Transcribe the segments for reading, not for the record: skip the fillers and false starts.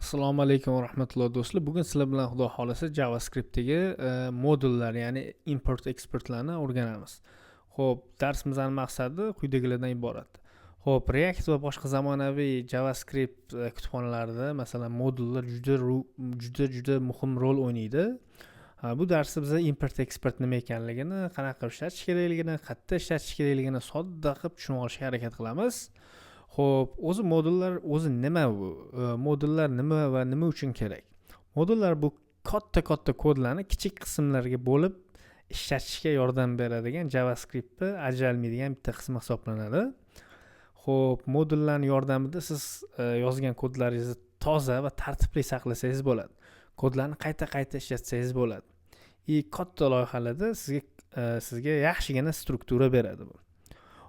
Assalomu alaykum va rahmatullohi do'stlar. Bugun sizlar bilan Xudo xolasa JavaScriptdagi modullar, ya'ni import exportlarni o'rganamiz. Xo'p, darsimizning maqsadi quyidagilardan iborat. Xo'p, React va boshqa zamonaviy JavaScript kutubxonalarida, masalan, modullar juda muhim rol o'ynaydi. Bu darsda biz import export nima ekanligini, qanaqa qilib ishlatish kerakligini, qayerda ishlatish kerakligini sodda qilib tushunib olishga harakat qilamiz. Xo'p, o'zi modullar o'zi nima bu? Modullar nima va nima uchun kerak? Modullar bu katta kodlarni kichik qismlarga bo'lib ishlatishga yordam beradigan JavaScriptda ajralmaydigan bitta qismi hisoblanadi. Xo'p, modullarning yordamida siz yozgan kodlaringizni toza va tartibli saqlasangiz bo'ladi. Kodlarni qayta ishlatsangiz bo'ladi. Katta loyihalarda sizga yaxshigina struktura beradi bu.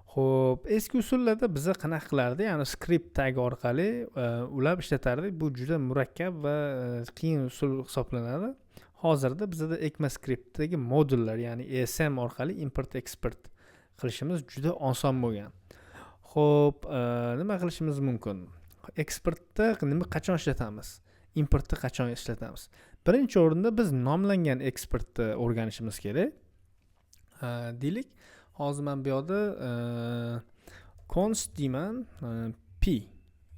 Xo'p, eski usullarda biz qanaqa qilardik? Ya'ni script tag orqali ulab ishlatardik. Bu juda murakkab va qiyin usul hisoblanadi. Hozirda bizda ECMAScriptdagi modullar, ya'ni ESM orqali import export qilishimiz juda oson bo'lgan. Xo'p, nima qilishimiz mumkin? Exportda qachon ishlatamiz? Importda qachon ishlatamiz? Birinchi o'rinda biz nomlangan exportni o'rganishimiz kerak. Deylik, hozir men bu yerda const deyman, p,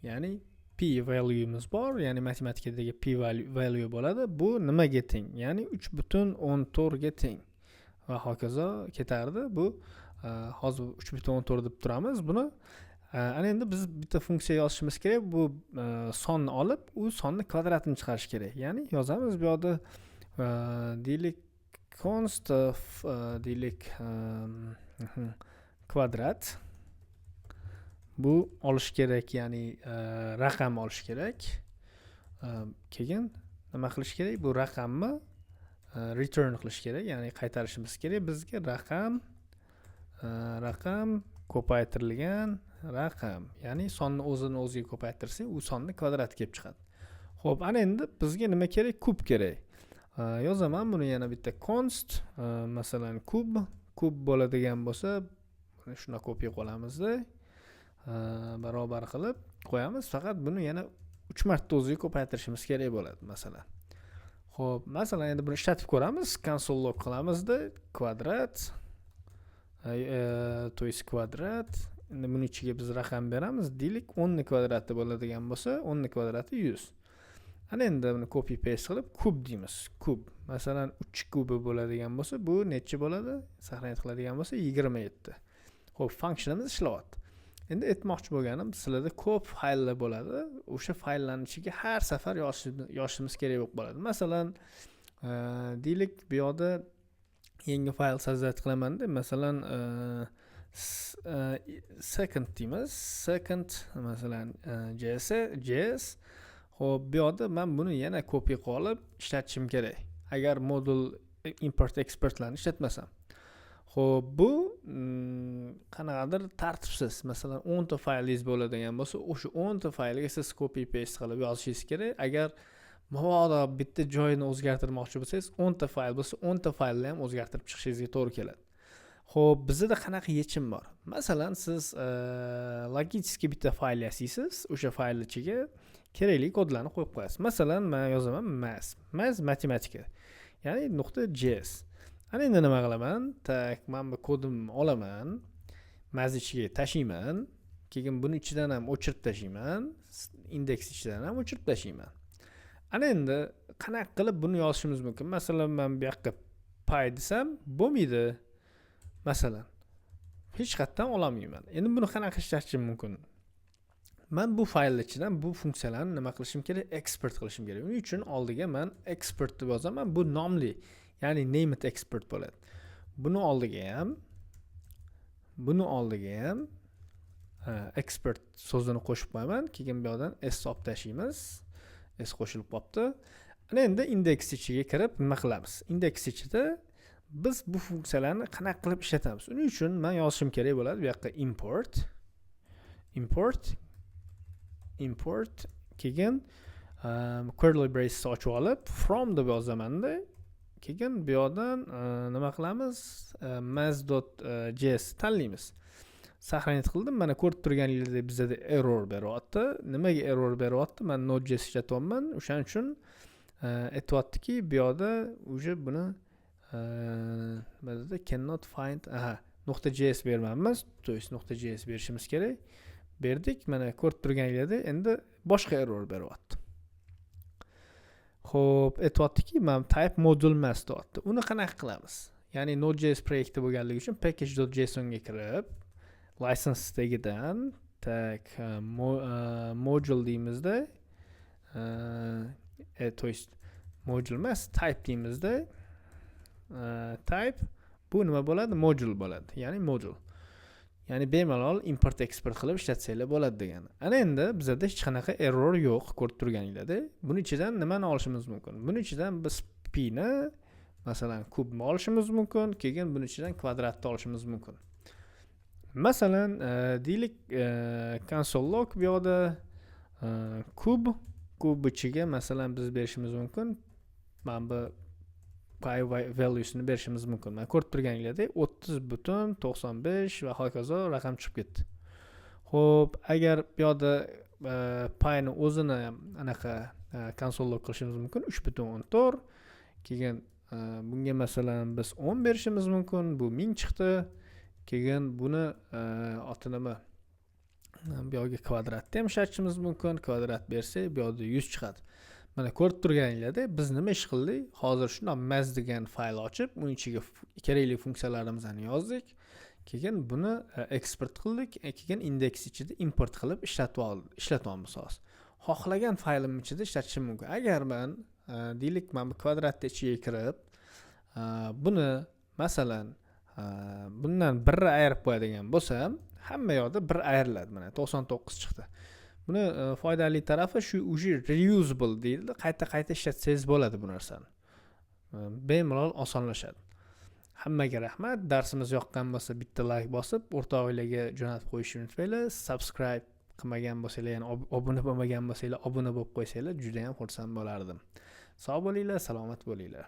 ya'ni p value'miz bor, ya'ni matematikadagi p value bo'ladi. Bu nimaga teng? Ya'ni 3.14 ga teng va hokazo ketardi. Bu hozir 3.14 deb turamiz. Buni ana endi biz bitta funksiya yozishimiz kerak. Bu sonni olib, u sonni kvadratini chiqarish kerak. Ya'ni yozamiz bu yerda deylik const deylik kvadrat, bu olish kerak, ya'ni raqam olish kerak. Keyin nima qilish kerak? Bu raqamni return qilish kerak, ya'ni qaytarishimiz kerak bizga raqam ko'paytirilgan raqam, ya'ni sonni o'zini o'ziga ko'paytirsak, u sonni kvadrat kelib chiqadi. Xo'p, ana endi bizga nima kerak? Kub kerak. Yozaman buni yana bitta const, masalan kub bo'ladigan bo'lsa, shuna kopiya qo'lamizda, barobar qilib qo'yamiz. Faqat buni yana 3 marta o'ziga ko'paytirishimiz kerak bo'ladi, masalan. Xo'p, masalan endi buni ishlatib ko'ramiz. Console log qilamizda kvadrat, to is kvadrat. Endi buni ichiga biz raqam beramiz. Deylik 10 ni kvadrati bo'ladigan bo'lsa, 10 ni kvadrati 100. Ana endi buni copy paste qilib kub deymiz. Kub. Masalan 3 kubi bo'ladigan bo'lsa, bu necha bo'ladi? Saqlanib qiladigan bo'lsa 27. Xo'p, funksiyamiz ishlayapti. Endi aytmoqchi bo'lganim, sizlarda ko'p fayllar bo'ladi. O'sha fayllarning ichiga har safar yozishimiz kerak bo'ladi. Masalan, deylik bu yerda yangi fayl sozdать qilaman-da. Masalan, second deymiz. Second, masalan, js. Xo'p, bu yerda men buni yana kopiya qilib ishlatishim kerak. Agar modul import exportlarni ishlatmasam. Xo'p, bu qanaqadir tartibsiz. Masalan, 10 ta faylingiz bo'ladigan bo'lsa, o'sha 10 ta faylga siz copy paste qilib yozishingiz kerak. Agar mabodo bitta joyini o'zgartirmoqchi bo'lsangiz, 10 ta fayl bo'lsa, 10 ta faylni ham o'zgartirib chiqishingizga to'g'ri keladi. Xo'p, bizda qanaqa yechim bor? Masalan, siz logichskiy bitta fayl yasaysiz, o'sha fayl ichiga kerakli kodlarni qo'yib qo'yasiz. Masalan, men yozaman math matematika. Ya'ni .js. Ana endi nima qilaman? Men bu kodimni olaman, math ichiga tashiyman, keyin buni ichidan ham o'chirib tashiyman, indeks ichidan ham o'chirib tashiyman. Ana endi qanaqa qilib buni yozishimiz mumkin? Masalan, men bu yoqqa py desam, bo'lmaydi. Masalan, hech qayerdan olamayman. Endi buni qanaqa ishlatishim mumkin? Men bu fayl ichidan bu funksiyalarni nima qilishim kerak? Export qilishim kerak. Uning uchun oldiga men export deb yozaman. Bu nomli, ya'ni named export bo'ladi. Buni oldiga ham export so'zini qo'shib qo'yaman. Keyin bu yerdan s olib tashlaymiz. S qo'shilib qolibdi. Ana endi indeks ichiga kirib nima qilamiz? Indeks ichida biz bu funksiyalarni qanaqa qilib ishlatamiz? Uning uchun men yozishim kerak bo'ladi. Bu yoqqa import keyin curly braces ochib olib from deb yozaman-da. Keyin bu yerdan nima qilamiz? math.js tanlaymiz. saqlanib qildim. Mana ko'rib turganingizdek bizda error beryapti. Nimaga error beryapti? Men Node.js ishlatyapman. O'shaning uchun aytyaptiki, bu yerda uje buni nimada cannot find .js bermaymiz. To есть .js berishimiz kerak. Berdik. Mana ko'rib turganingizdek endi boshqa error beryapti. Xo'p, aytyaptiki, men type module emas deyapti. Uni qanaqa qilamiz? Ya'ni Node.js proyekti bo'lganligi uchun package.json ga kirib, license tagidan module deymizda, to есть module emas, type deymizda, type bu nima bo'ladi? Module bo'ladi. Ya'ni module. Ya'ni bemalol import export qilib ishlatsanglar bo'ladi degani. Ana endi bizda hech qanaqa error yo'q, ko'rib turganingizda. Buning ichidan nimani olishimiz mumkin? Buning ichidan biz p ni masalan kubni olishimiz mumkin, keyin buning ichidan kvadratni olishimiz mumkin. Masalan, deylik console log bu yerda kub ichiga masalan biz berishimiz mumkin. Mana bu pi valuesini berishimiz mumkin. Mana ko'rib turganingizdek 30.95 va hokazo raqam chiqib ketdi. Xo'p, agar bu yerda pi ni o'zini anaqa console log qilishimiz mumkin 3.14. Keyin bunga masalan biz 10 berishimiz mumkin. Bu 1000 chiqdi. Keyin buni oti nima? Bu yerga kvadratni ham ishlatishimiz mumkin. Kvadrat bersak, bu yerda 100 chiqadi. Mana ko'rib turganingizdek, biz nima ish qildik? Hozir shunday maz degan fayl ochib, uning ichiga kerakli funksiyalarimizni yozdik. Keyin buni eksport qildik. Keyin indeks ichida import qilib ishlatyapmiz hozir. Xohlagan faylim ichida ishlatishim mumkin. Agar men deylik, men bu kvadratni ichiga kirib, buni masalan bundan 1 ayirib qo'yadigan bo'lsam, hamma yoqda 1 ayriladi. Mana 99 chiqdi. Buni foydali tarafi shu reusable deyiladi. Qayta ishlatsangiz bo'ladi bu narsani. Bemalol osonlashadi. Hammaga rahmat. Darsimiz yoqqan bo'lsa bitta like bosib, o'rtoqlarga jo'natib qo'yishni unutmanglar. Subscribe qilmagan bo'lsanglar, ya'ni obuna bo'lmagan bo'lsanglar, obuna bo'lib qo'ysanglar juda ham xursand bo'lardim. Sog' bo'linglar, salomat bo'linglar.